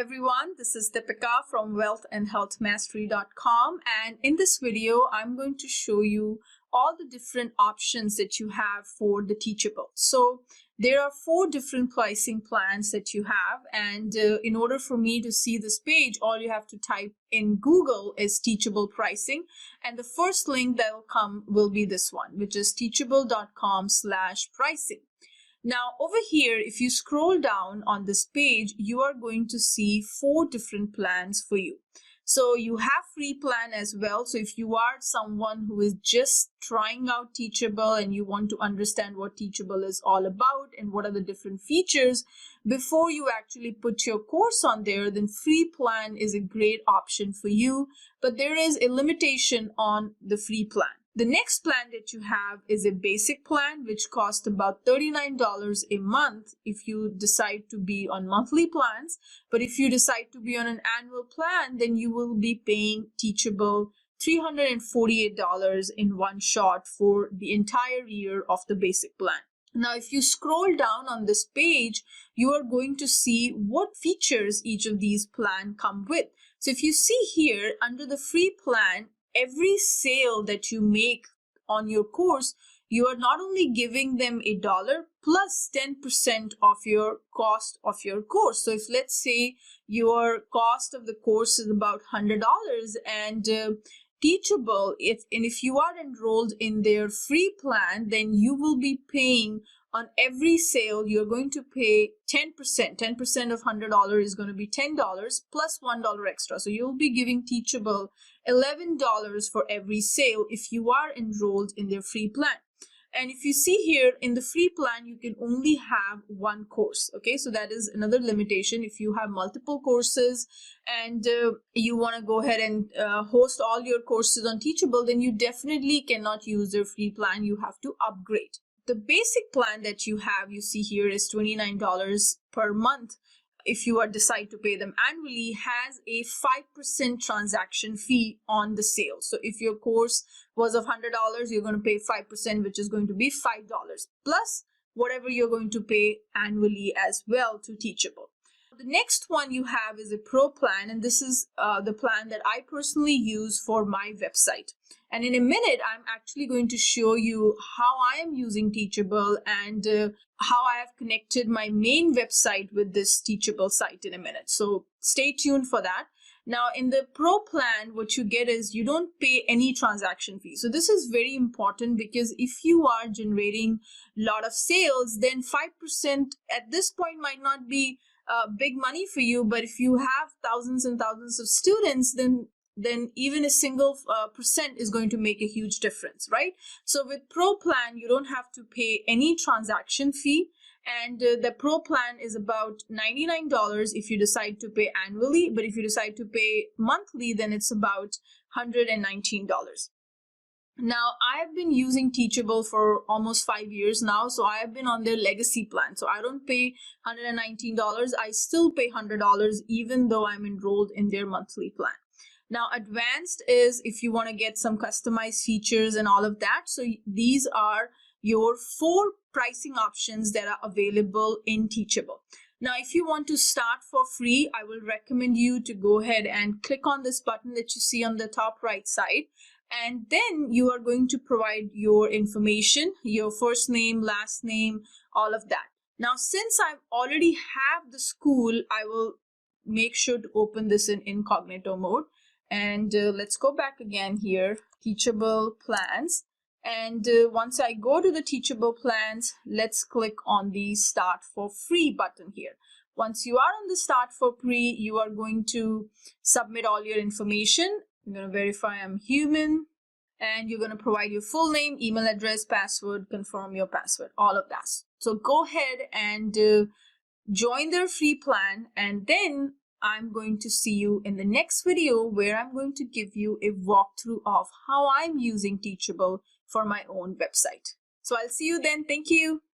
everyone, this is Deepika from wealthandhealthmastery.com, and in this video I'm going to show you all the different options that you have for the Teachable. So there are 4 different pricing plans that you have, and in order for me to see this page, all you have to type in Google is Teachable pricing, and the first link that will come will be this one, which is teachable.com/pricing. Now over here, if you scroll down on this page, you are going to see 4 different plans for you. So you have free plan as well. So if you are someone who is just trying out Teachable and you want to understand what Teachable is all about and what are the different features before you actually put your course on there, then free plan is a great option for you. But there is a limitation on the free plan. The next plan that you have is a basic plan, which costs about $39 a month if you decide to be on monthly plans. But if you decide to be on an annual plan, then you will be paying Teachable $348 in one shot for the entire year of the basic plan. Now, if you scroll down on this page, you are going to see what features each of these plans come with. So if you see here under the free plan, every sale that you make on your course, you are not only giving them $1 plus 10% of your cost of your course. So if let's say your cost of the course is about $100 and Teachable, if you are enrolled in their free plan, then you will be paying on every sale, you're going to pay 10%. 10% of $100 is going to be $10 plus $1 extra. So you'll be giving Teachable $11 for every sale if you are enrolled in their free plan. And if you see here in the free plan, you can only have one course. Okay, so that is another limitation. If you have multiple courses and you want to go ahead and host all your courses on Teachable, then you definitely cannot use their free plan. You have to upgrade. The basic plan that you have, you see here, is $29 per month. If you decide to pay them annually, has a 5% transaction fee on the sale. So if your course was of $100, you're going to pay 5%, which is going to be $5 plus whatever you're going to pay annually as well to Teachable. The next one you have is a pro plan, and this is the plan that I personally use for my website. And in a minute, I'm actually going to show you how I am using Teachable and how I have connected my main website with this Teachable site in a minute. So stay tuned for that. Now, in the pro plan, what you get is you don't pay any transaction fee. So this is very important because if you are generating a lot of sales, then 5% at this point might not be big money for you. But if you have thousands and thousands of students, then even a single percent is going to make a huge difference, right? So with Pro Plan, you don't have to pay any transaction fee. And the Pro Plan is about $99 if you decide to pay annually. But if you decide to pay monthly, then it's about $119. Now, I have been using Teachable for almost 5 years now, so I have been on their legacy plan. So I don't pay $119. I still pay $100 even though I'm enrolled in their monthly plan. Now, advanced is if you want to get some customized features and all of that. So these are your 4 pricing options that are available in Teachable. Now, if you want to start for free, I will recommend you to go ahead and click on this button that you see on the top right side. And then you are going to provide your information, your first name, last name, all of that. Now, since I already have the school, I will make sure to open this in incognito mode. And let's go back again here, Teachable plans. And once I go to the Teachable plans, let's click on the Start for Free button here. Once you are on the Start for Free, you are going to submit all your information. I'm going to verify I'm human, and you're going to provide your full name, email address, password, confirm your password, all of that. So go ahead and join their free plan, and then I'm going to see you in the next video where I'm going to give you a walkthrough of how I'm using Teachable for my own website. So I'll see you then. Thank you.